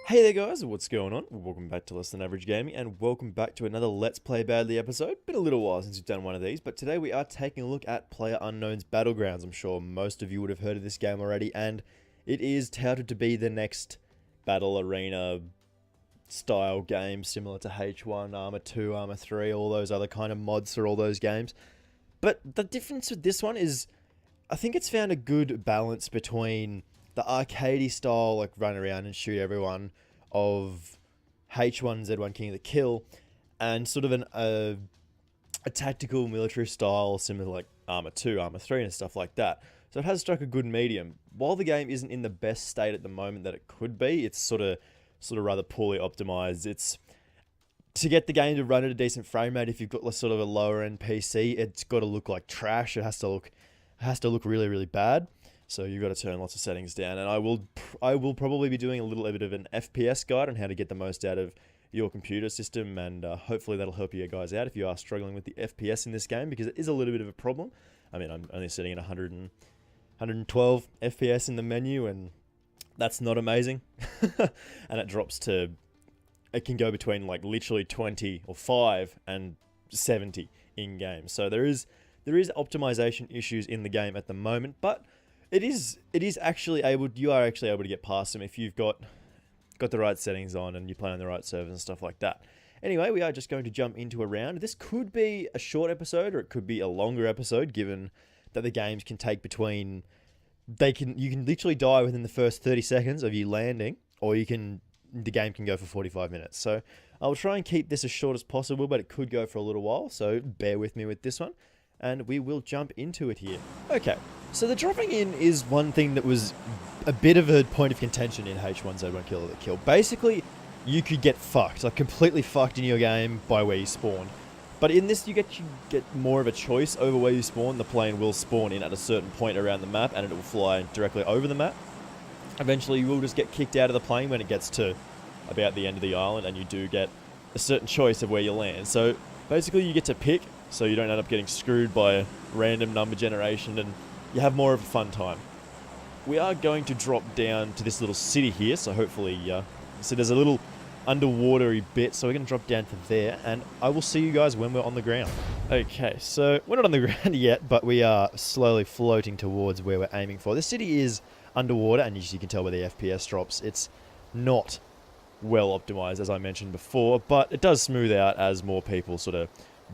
Hey there guys, what's going on? Welcome back to Less Than Average Gaming and welcome back to another Let's Play Badly episode. Been a little while since we've done one of these, but today we are taking a look at PlayerUnknown's Battlegrounds. I'm sure most of you would have heard of this game already, and it is touted to be the next battle arena style game similar to H1, Arma 2, Arma 3, all those other kind of mods for all those games. But the difference with this one is I think it's found a good balance between the arcadey style, like run around and shoot everyone, of H1Z1 King of the Kill, and sort of a tactical military style similar to like Arma 2, Arma 3 and stuff like that. So it has struck a good medium. While the game isn't in the best state at the moment that it could be, it's sort of rather poorly optimized. It's to get the game to run at a decent frame rate. If you've got sort of a lower end PC, it's got to look like trash. It has to look really, really bad. So you've got to turn lots of settings down, and I will probably be doing a little bit of an FPS guide on how to get the most out of your computer system, and hopefully that'll help you guys out if you are struggling with the FPS in this game, because it is a little bit of a problem. I mean, I'm only sitting at 112 FPS in the menu, and that's not amazing. And it can go between like literally 20 or 5 and 70 in game. So there is optimization issues in the game at the moment, but you are actually able to get past them if you've got the right settings on and you play on the right servers and stuff like that. Anyway, we are just going to jump into a round. This could be a short episode or it could be a longer episode, given that the games can take you can literally die within the first 30 seconds of you landing, or the game can go for 45 minutes. So I'll try and keep this as short as possible, but it could go for a little while, so bear with me with this one, and we will jump into it here. Okay, so the dropping in is one thing that was a bit of a point of contention in H1Z1 Killer the Kill. Basically, you could get fucked, like completely fucked in your game by where you spawn. But in this, you get more of a choice over where you spawn. The plane will spawn in at a certain point around the map, and it will fly directly over the map. Eventually, you will just get kicked out of the plane when it gets to about the end of the island, and you do get a certain choice of where you land. So basically, you get to pick, so you don't end up getting screwed by a random number generation, and you have more of a fun time. We are going to drop down to this little city here, so hopefully, so there's a little underwatery bit, so we're going to drop down to there, and I will see you guys when we're on the ground. Okay, so we're not on the ground yet, but we are slowly floating towards where we're aiming for. This city is underwater, and as you can tell by the FPS drops, it's not well optimized, as I mentioned before, but it does smooth out as more people sort of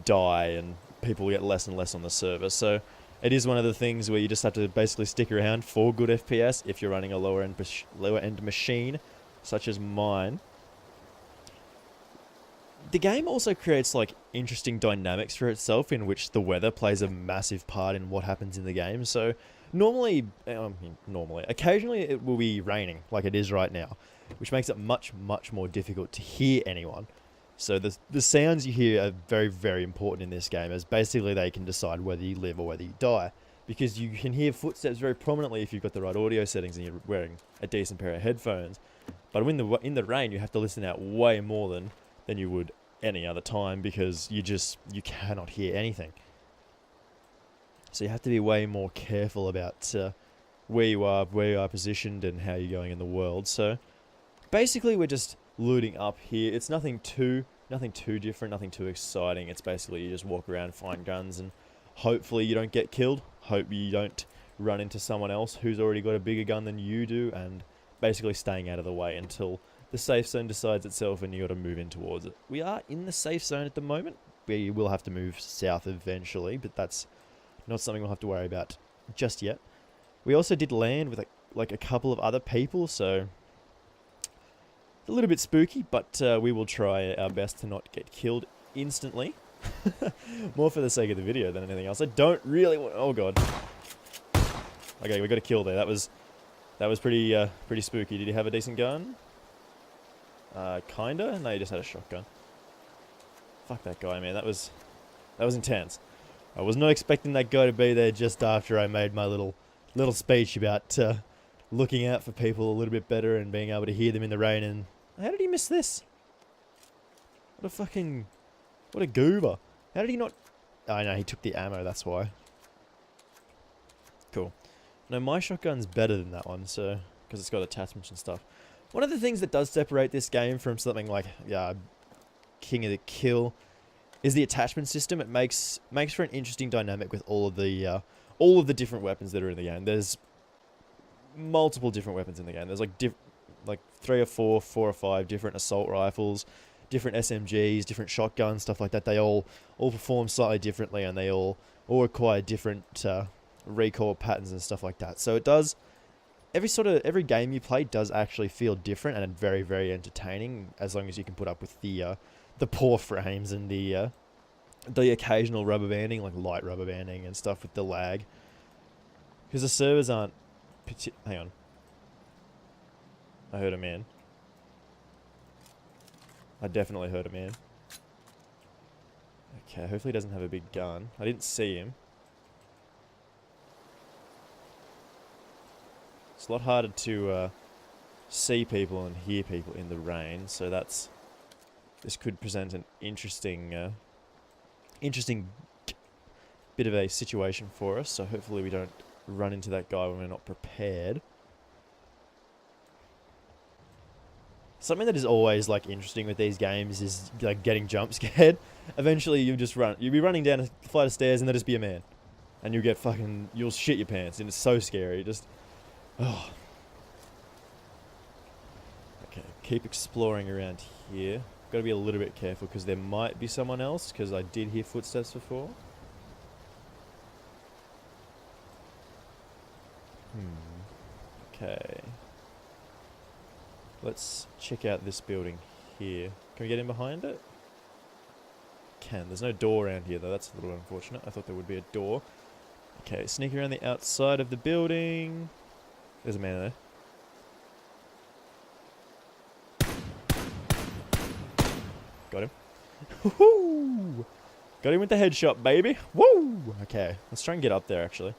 die and people get less and less on the server. So it is one of the things where you just have to basically stick around for good FPS if you're running a lower end machine such as mine. The game also creates like interesting dynamics for itself, in which the weather plays a massive part in what happens in the game. So occasionally it will be raining like it is right now, which makes it much more difficult to hear anyone. So the sounds you hear are very, very important in this game, as basically they can decide whether you live or whether you die, because you can hear footsteps very prominently if you've got the right audio settings and you're wearing a decent pair of headphones. But in the rain, you have to listen out way more than you would any other time, because you cannot hear anything. So you have to be way more careful about where you are positioned and how you're going in the world. So basically, we're just looting up here. It's nothing too different, nothing too exciting. It's basically you just walk around, find guns, and hopefully you don't get killed. Hope you don't run into someone else who's already got a bigger gun than you do, and basically staying out of the way until the safe zone decides itself and you got to move in towards it. We are in the safe zone at the moment. We will have to move south eventually, but that's not something we'll have to worry about just yet. We also did land with a couple of other people, so it's a little bit spooky, but we will try our best to not get killed instantly. More for the sake of the video than anything else. I don't really want... Oh god. Okay, we got a kill there. That was pretty spooky. Did he have a decent gun? Kinda? No, he just had a shotgun. Fuck that guy, man. That was intense. I was not expecting that guy to be there just after I made my little speech about looking out for people a little bit better and being able to hear them in the rain. And how did he miss this? What a goober. How did he not... Oh no, he took the ammo, that's why. Cool. No, my shotgun's better than that one, so because it's got attachments and stuff. One of the things that does separate this game from something like King of the Kill is the attachment system. It makes for an interesting dynamic with all of the different weapons that are in the game. There's multiple different weapons in the game. There's like 3 or 4 or 5 different assault rifles, different SMGs, different shotguns, stuff like that. They all perform slightly differently, and they all require different recoil patterns and stuff like that. So it does. Every game you play does actually feel different and very, very entertaining, as long as you can put up with the poor frames and the occasional rubber banding, like light rubber banding and stuff with the lag. Because the servers aren't... Hang on. I heard a man. I definitely heard a man. Okay, hopefully he doesn't have a big gun. I didn't see him. It's a lot harder to see people and hear people in the rain, so this could present an interesting bit of a situation for us. So hopefully we don't run into that guy when we're not prepared. Something that is always like interesting with these games is like getting jump scared. Eventually you'll be running down a flight of stairs and there'll just be a man, and you'll shit your pants, and it's so scary. Oh. Okay, keep exploring around here. Gotta be a little bit careful because there might be someone else, because I did hear footsteps before. Okay. Let's check out this building here. Can we get in behind it? Can. There's no door around here though, that's a little unfortunate. I thought there would be a door. Okay, sneak around the outside of the building. There's a man there. Got him. Woohoo! Got him with the headshot, baby. Woo! Okay, let's try and get up there actually.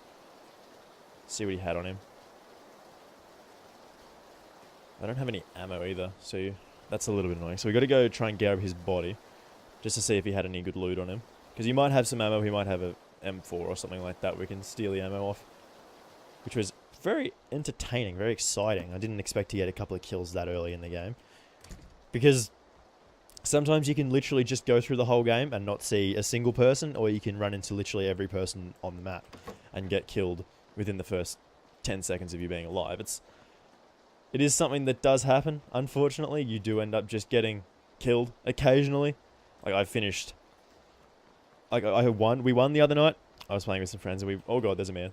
See what he had on him. I don't have any ammo either, so that's a little bit annoying. So we got to go try and grab his body, just to see if he had any good loot on him. Because he might have some ammo, he might have a M4 or something like that. We can steal the ammo off. Which was very entertaining, very exciting. I didn't expect to get a couple of kills that early in the game. Because sometimes you can literally just go through the whole game and not see a single person, or you can run into literally every person on the map and get killed within the first 10 seconds of you being alive. It is something that does happen, unfortunately. You do end up just getting killed occasionally. Like, I finished... Like, we won the other night. I was playing with some friends and oh god, there's a man.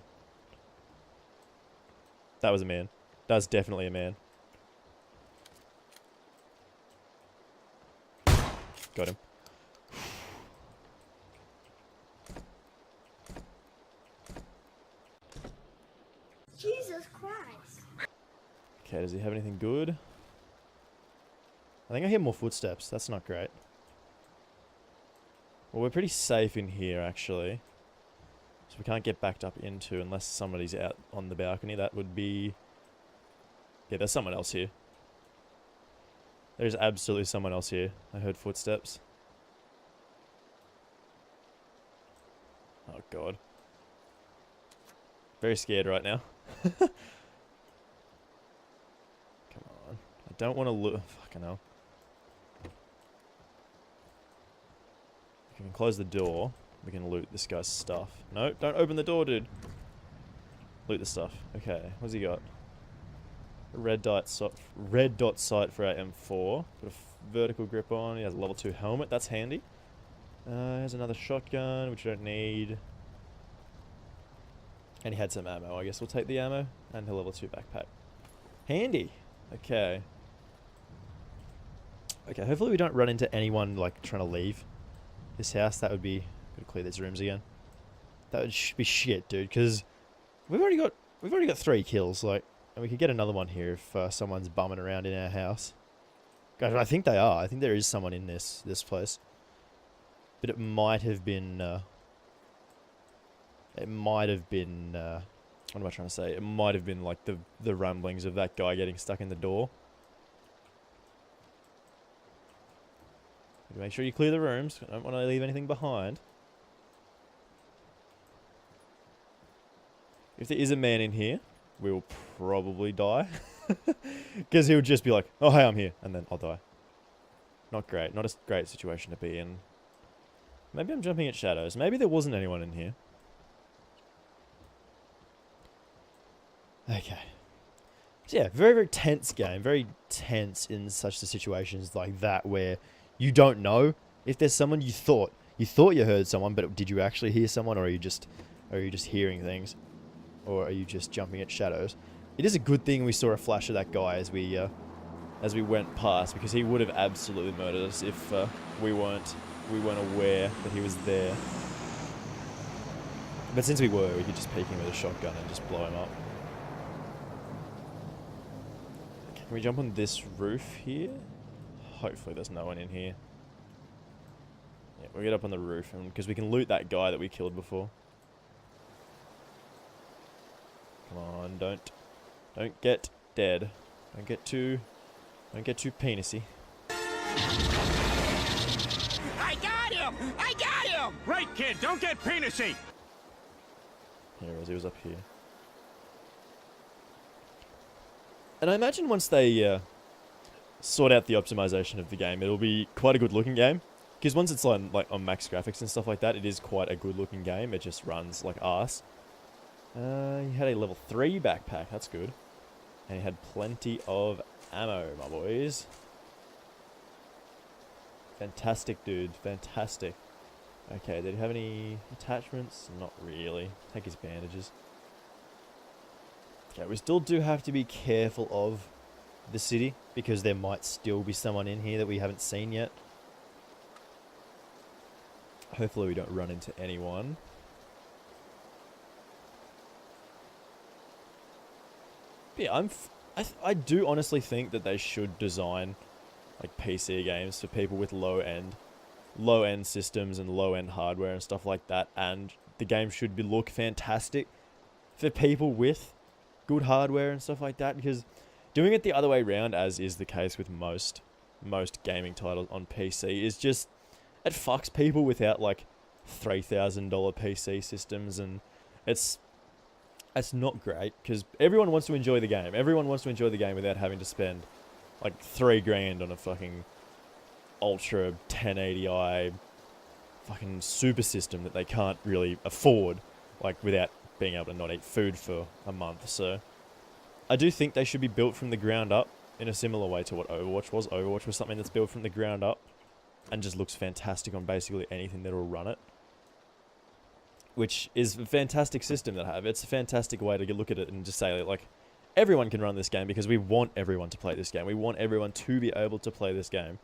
That was a man. That's definitely a man. Got him. Jesus Christ. Okay, does he have anything good? I think I hear more footsteps. That's not great. Well, we're pretty safe in here, actually. So we can't get backed up into unless somebody's out on the balcony. That would be... Yeah, there's someone else here. There's absolutely someone else here. I heard footsteps. Oh, God. Very scared right now. Come on. I don't want to look... Fucking hell. If we can close the door, we can loot this guy's stuff. No, don't open the door, dude. Loot the stuff. Okay, what's he got? A red dot sight for our M4. Put a vertical grip on. He has a level 2 helmet. That's handy. Here's another shotgun, which you don't need. And he had some ammo. I guess we'll take the ammo. And a level 2 backpack. Handy. Okay. Okay, hopefully we don't run into anyone, like, trying to leave this house. That would be... Gotta clear these rooms again. That would be shit, dude, because we've already got 3 kills, like, and we could get another one here if someone's bumming around in our house. Guys, I think they are. I think there is someone in this place. But it might have been... what am I trying to say? It might have been like the rumblings of that guy getting stuck in the door. Make sure you clear the rooms. I don't want to leave anything behind. If there is a man in here, we will probably die. Because he'll just be like, oh, hey, I'm here. And then I'll die. Not great. Not a great situation to be in. Maybe I'm jumping at shadows. Maybe there wasn't anyone in here. Okay. So yeah, very, very tense game. Very tense in such situations like that where you don't know if there's someone you thought you heard someone, but did you actually hear someone, or are you just hearing things, or are you just jumping at shadows? It is a good thing we saw a flash of that guy as we went past, because he would have absolutely murdered us if we weren't aware that he was there. But since we were, we could just peek him with a shotgun and just blow him up. Can we jump on this roof here? Hopefully there's no one in here. Yeah, we'll get up on the roof, and because we can loot that guy that we killed before. Come on, don't get dead. Don't get too penisy. I got him! I got him! Right, kid, don't get penisy! He was up here. And I imagine once they sort out the optimization of the game, it'll be quite a good looking game. Because once it's on max graphics and stuff like that, it is quite a good looking game. It just runs like arse. He had a level 3 backpack, that's good. And he had plenty of ammo, my boys. Fantastic, dude, fantastic. Okay, did he have any attachments? Not really. Take his bandages. Okay, we still do have to be careful of the city, because there might still be someone in here that we haven't seen yet. Hopefully we don't run into anyone. But yeah, I do honestly think that they should design like PC games for people with low end systems and low end hardware and stuff like that, and the game should look fantastic for people with good hardware and stuff like that, because doing it the other way around, as is the case with most gaming titles on PC, is just, it fucks people without like $3,000 PC systems, and it's not great, because everyone wants to enjoy the game. Everyone wants to enjoy the game without having to spend like $3,000 on a fucking ultra 1080i fucking super system that they can't really afford, like without being able to not eat food for a month. So I do think they should be built from the ground up in a similar way to what Overwatch was. Overwatch was something that's built from the ground up and just looks fantastic on basically anything that will run it, which is a fantastic system to have. It's a fantastic way to look at it and just say, like, everyone can run this game, because we want everyone to play this game. We want everyone to be able to play this game.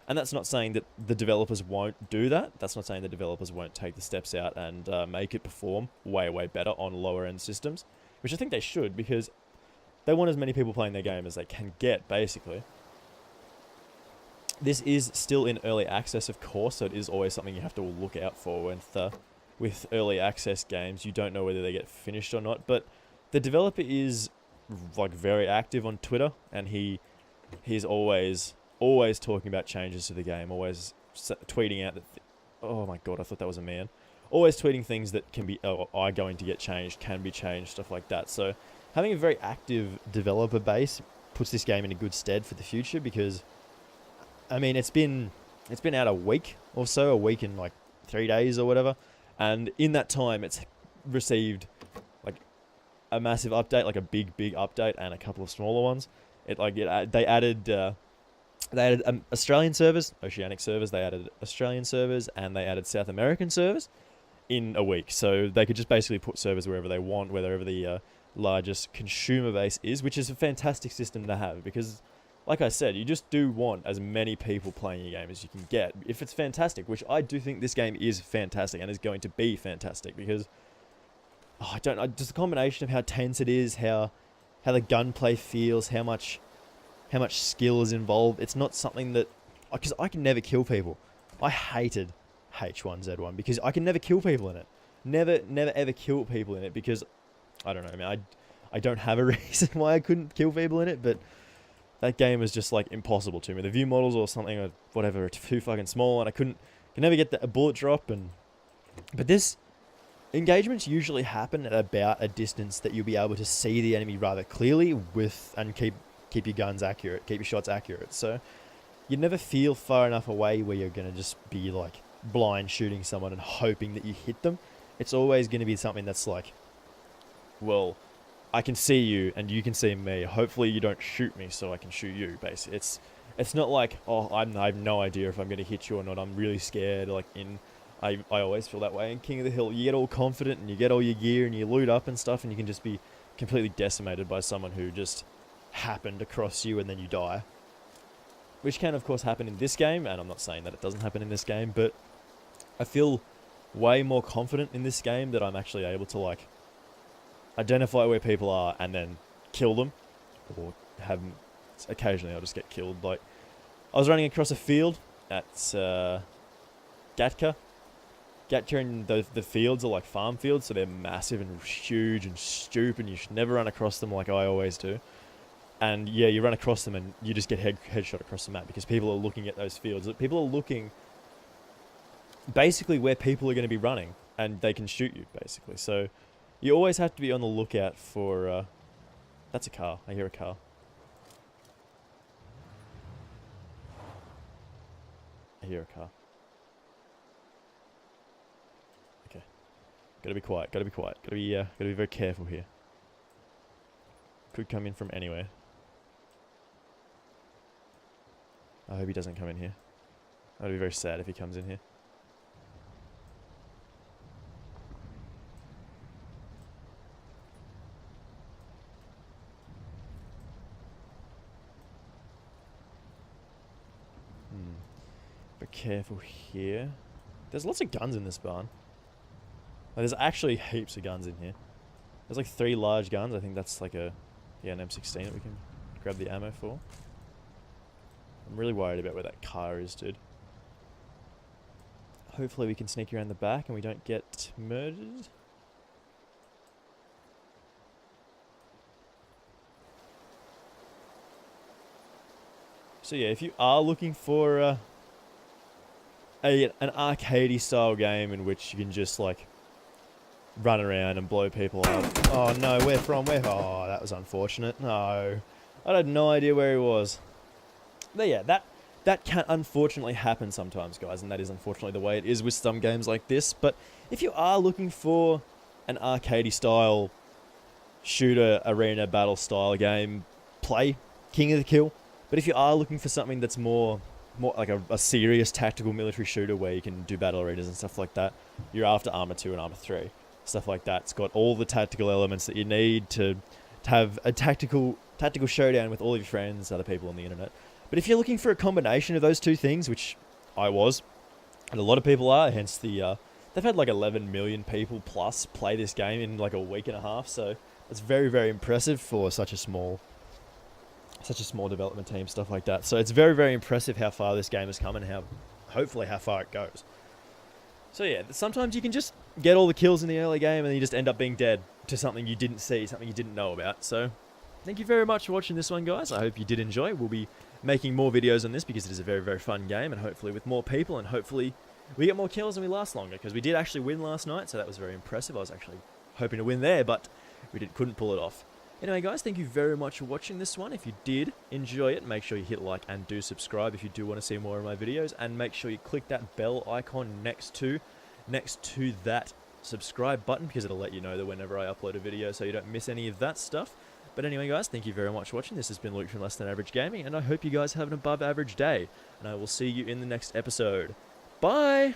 And that's not saying that the developers won't do that. That's not saying the developers won't take the steps out and make it perform way, way better on lower end systems, which I think they should, because they want as many people playing their game as they can get, basically. This is still in early access, of course, so it is always something you have to look out for with early access games. You don't know whether they get finished or not, but the developer is like very active on Twitter, and he's always talking about changes to the game, always tweeting out that oh my god, I thought that was a man. Always tweeting things that are going to get changed, can be changed, stuff like that. So having a very active developer base puts this game in a good stead for the future, because I mean it's been out a week or so, a week and like 3 days or whatever, and in that time it's received like a massive update, like a big update, and a couple of smaller ones. They added Australian servers, Oceanic servers. They added Australian servers, and they added South American servers in a week. So they could just basically put servers wherever they want, wherever the largest consumer base is, which is a fantastic system to have, because, like I said, you just do want as many people playing your game as you can get. If it's fantastic, which I do think this game is fantastic and is going to be fantastic, because just the combination of how tense it is, how the gunplay feels, how much skill is involved. It's not something that, because I can never kill people. I hated H1Z1 because I can never kill people in it. Never ever kill people in it, because I don't know, man. I don't have a reason why I couldn't kill people in it, but that game was just like impossible to me. The view models or something or whatever are too fucking small, and I could never get a bullet drop. But this engagements usually happen at about a distance that you'll be able to see the enemy rather clearly and keep keep your guns accurate, keep your shots accurate. So you never feel far enough away where you're going to just be like blind shooting someone and hoping that you hit them. It's always going to be something that's like, well, I can see you and you can see me. Hopefully you don't shoot me so I can shoot you, basically. It's not like, oh, I have no idea if I'm going to hit you or not. I'm really scared. Like I always feel that way in King of the Hill. You get all confident and you get all your gear and you loot up and stuff, and you can just be completely decimated by someone who just happened across you and then you die. Which can, of course, happen in this game, and I'm not saying that it doesn't happen in this game, but I feel way more confident in this game that I'm actually able to, like, identify where people are and then kill them, or have them. Occasionally I'll just get killed. Like, I was running across a field at Gatka. Gatka and the fields are like farm fields, so they're massive and huge and stupid, and you should never run across them like I always do. And yeah, you run across them and you just get headshot across the map because people are looking at those fields. People are looking basically where people are going to be running, and they can shoot you, basically. So you always have to be on the lookout for... that's a car. I hear a car. I hear a car. Okay. Gotta be quiet, gotta be quiet. Gotta be very careful here. Could come in from anywhere. I hope he doesn't come in here. I'd be very sad if he comes in here. Be careful here. There's lots of guns in this barn. Like, there's actually heaps of guns in here. There's like 3 large guns. I think that's like an M16 that we can grab the ammo for. I'm really worried about where that car is, dude. Hopefully we can sneak around the back and we don't get murdered. So yeah, if you are looking for an arcadey style game in which you can just like run around and blow people up. Oh no, where from? Where? Oh, that was unfortunate. No, I had no idea where he was. But yeah, that can unfortunately happen sometimes, guys, and that is unfortunately the way it is with some games like this. But if you are looking for an arcadey style shooter, arena battle style game, play King of the Kill. But if you are looking for something that's more like a serious tactical military shooter where you can do battle arenas and stuff like that, you're after Arma 2 and Arma 3. Stuff like that. It's got all the tactical elements that you need to have a tactical showdown with all of your friends, other people on the internet. But if you're looking for a combination of those two things, which I was, and a lot of people are, hence the they've had like 11 million people plus play this game in like a week and a half, so it's very, very impressive for such a small development team, stuff like that. So it's very, very impressive how far this game has come and hopefully how far it goes. So yeah, sometimes you can just get all the kills in the early game and then you just end up being dead to something you didn't see, something you didn't know about. So thank you very much for watching this one, guys. I hope you did enjoy. We'll be making more videos on this because it is a very, very fun game, and hopefully with more people, and hopefully we get more kills and we last longer, because we did actually win last night, so that was very impressive. I was actually hoping to win there, but we couldn't pull it off. Anyway, guys, thank you very much for watching this one. If you did enjoy it, make sure you hit like and do subscribe if you do want to see more of my videos, and make sure you click that bell icon next to that subscribe button, because it'll let you know that whenever I upload a video, so you don't miss any of that stuff. But anyway, guys, thank you very much for watching. This has been Luke from Less Than Average Gaming, and I hope you guys have an above average day, and I will see you in the next episode. Bye!